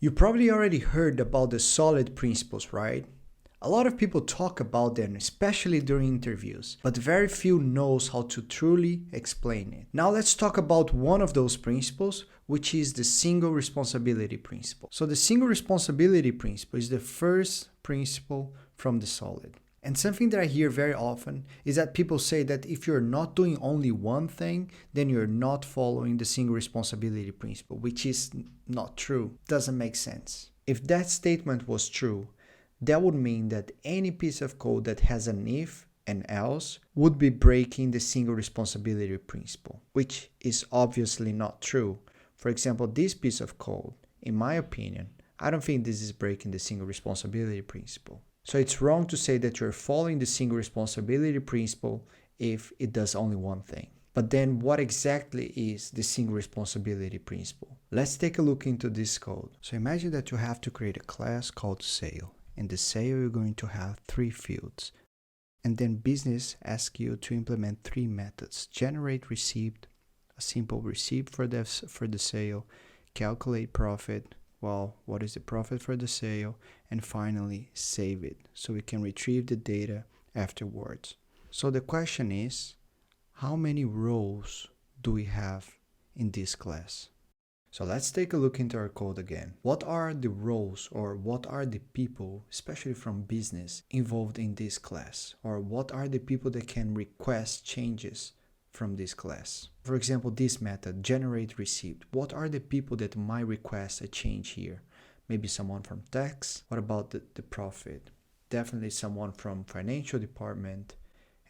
You probably already heard about the solid principles, right? A lot of people talk about them, especially during interviews, but very few knows how to truly explain it. Now let's talk about one of those principles, which is the single responsibility principle. So the single responsibility principle is the first principle from the solid. And something that I hear very often is that people say that if you're not doing only one thing, then you're not following the single responsibility principle, which is not true. Doesn't make sense. If that statement was true, that would mean that any piece of code that has an if and else would be breaking the single responsibility principle, which is obviously not true. For example, this piece of code, in my opinion, I don't think this is breaking the single responsibility principle. So it's wrong to say that you're following the single responsibility principle if it does only one thing. But then what exactly is the single responsibility principle? Let's take a look into this code. So imagine that you have to create a class called sale. In the sale, you're going to have 3 fields. And then business asks you to implement 3 methods: generate receipt, a simple receipt for the sale, calculate profit, well, what is the profit for the sale, and finally save it so we can retrieve the data afterwards. So the question is, how many rows do we have in this class? So let's take a look into our code again. What are the roles, or what are the people, especially from business, involved in this class? Or what are the people that can request changes from this class? For example, this method, generate receipt. What are the people that might request a change here? Maybe someone from tax. What about the profit? Definitely someone from financial department.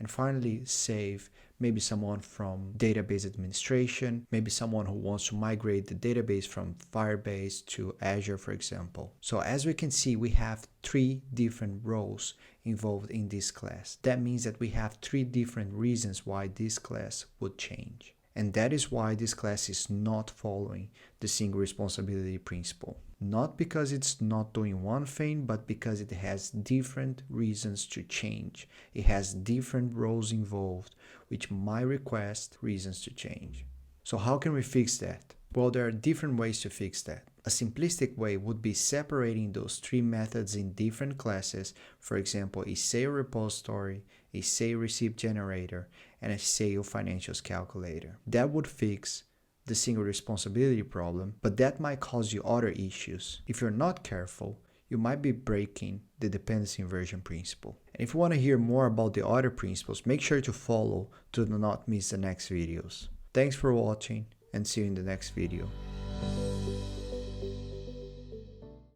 And finally, save, maybe someone from database administration, maybe someone who wants to migrate the database from Firebase to Azure, for example. So as we can see, we have 3 different roles involved in this class. That means that we have 3 different reasons why this class would change. And that is why this class is not following the single responsibility principle. Not because it's not doing one thing, but because it has different reasons to change. It has different roles involved, which might request reasons to change. So how can we fix that? Well, there are different ways to fix that. A simplistic way would be separating those 3 methods in different classes. For example, a sale repository, a sale receipt generator, and a sale financials calculator. That would fix the single responsibility problem, but that might cause you other issues. If you're not careful, you might be breaking the dependency inversion principle. And if you want to hear more about the other principles, make sure to follow to not miss the next videos. Thanks for watching, and see you in the next video.